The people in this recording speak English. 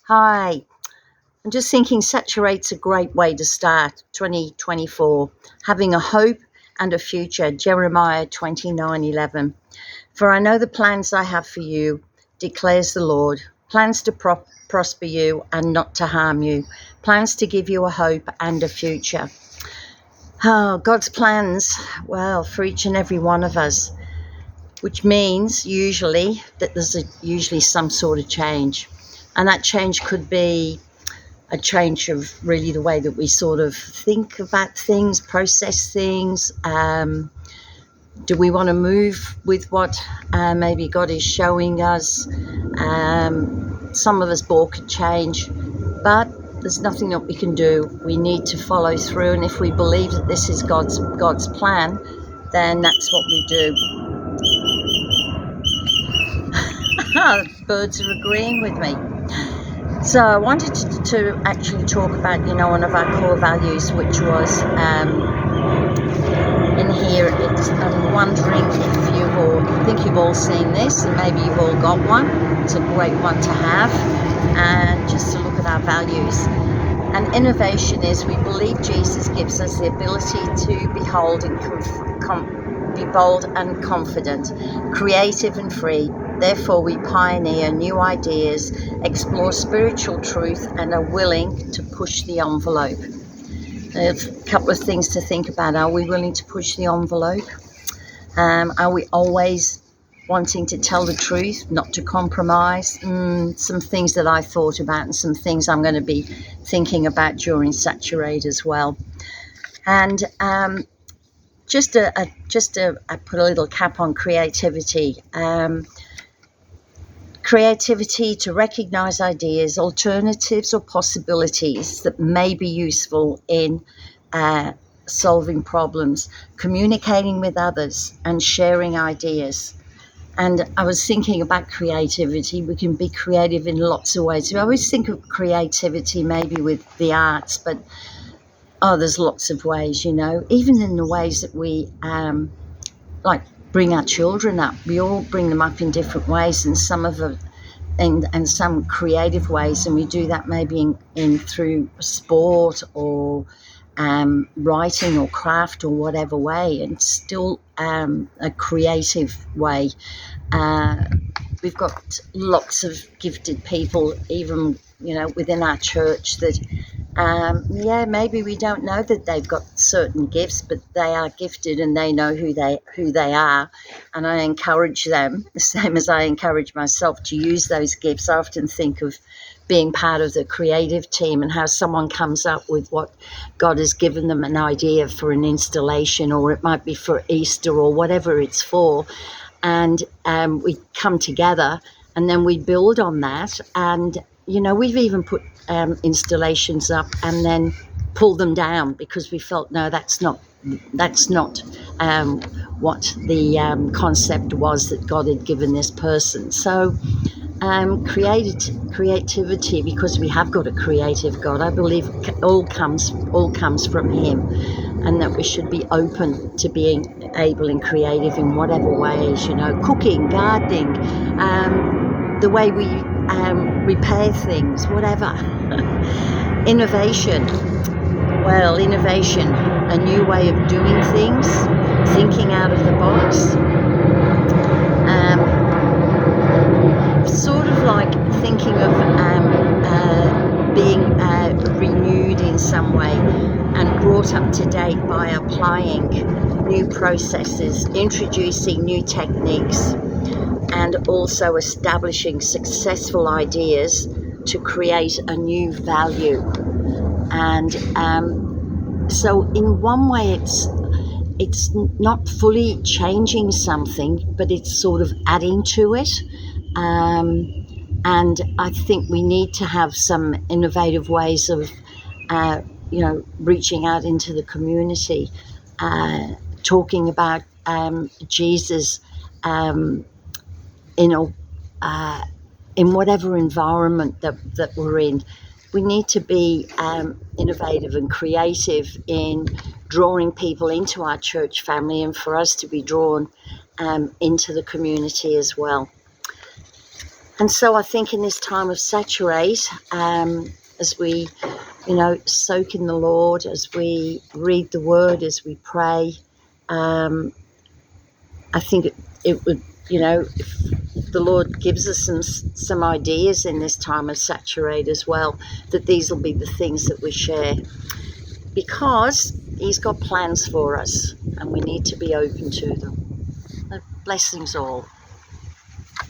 Hi, I'm just thinking Saturate's a great way to start 2024, having a hope and a future. Jeremiah 29:11. For I know the plans I have for you, declares the Lord, plans to prosper you and not to harm you, plans to give you a hope and a future. Oh, God's plans, well, for each and every one of us, which means usually that there's usually some sort of change. And that change could be a change of really the way that we sort of think about things, process things. Do we want to move with what maybe God is showing us? Some of us balk at change, but there's nothing that we can do. We need to follow through, and if we believe that this is God's plan, then that's what we do. Birds are agreeing with me. So I wanted to actually talk about, one of our core values, which was in here. I'm wondering if you've all seen this, and maybe you've all got one. It's a great one to have, and just to look at our values. And innovation is, we believe Jesus gives us the ability to behold and be bold and confident, creative and free. Therefore, we pioneer new ideas, explore spiritual truth, and are willing to push the envelope. There's a couple of things to think about. Are we willing to push the envelope? Are we always wanting to tell the truth, not to compromise? Some things that I thought about, and some things I'm going to be thinking about during Saturate as well. And just to put a little cap on creativity. Creativity to recognize ideas, alternatives or possibilities that may be useful in solving problems, communicating with others and sharing ideas. And I was thinking about creativity. We can be creative in lots of ways. We always think of creativity maybe with the arts, but there's lots of ways, even in the ways that we bring our children up. We all bring them up in different ways, and some of them and some creative ways, and we do that maybe in through sport or writing or craft or whatever way, and still a creative way. We've got lots of gifted people, even within our church, that maybe we don't know that they've got certain gifts, but they are gifted and they know who they are. And I encourage them, the same as I encourage myself, to use those gifts. I often think of being part of the creative team and how someone comes up with what God has given them, an idea for an installation, or it might be for Easter or whatever it's for. And we come together and then we build on that. And we've even put installations up and then pulled them down because we felt, no, that's not what the concept was that God had given this person. So creativity, because we have got a creative God, I believe all comes from Him, and that we should be open to being able and creative in whatever ways, cooking, gardening, the way we repair things, whatever. Innovation, a new way of doing things, thinking out of the box, sort of like thinking of being renewed in some way and brought up to date by applying new processes, introducing new techniques, and also establishing successful ideas to create a new value. And so in one way it's not fully changing something, but it's sort of adding to it. And I think we need to have some innovative ways of reaching out into the community, talking about Jesus in whatever environment that we're in. We need to be innovative and creative in drawing people into our church family, and for us to be drawn into the community as well. And so I think in this time of Saturate, as we, soak in the Lord, as we read the Word, as we pray, I think it would, if the Lord gives us some ideas in this time of Saturate as well, that these will be the things that we share, because He's got plans for us and we need to be open to them. Blessings all.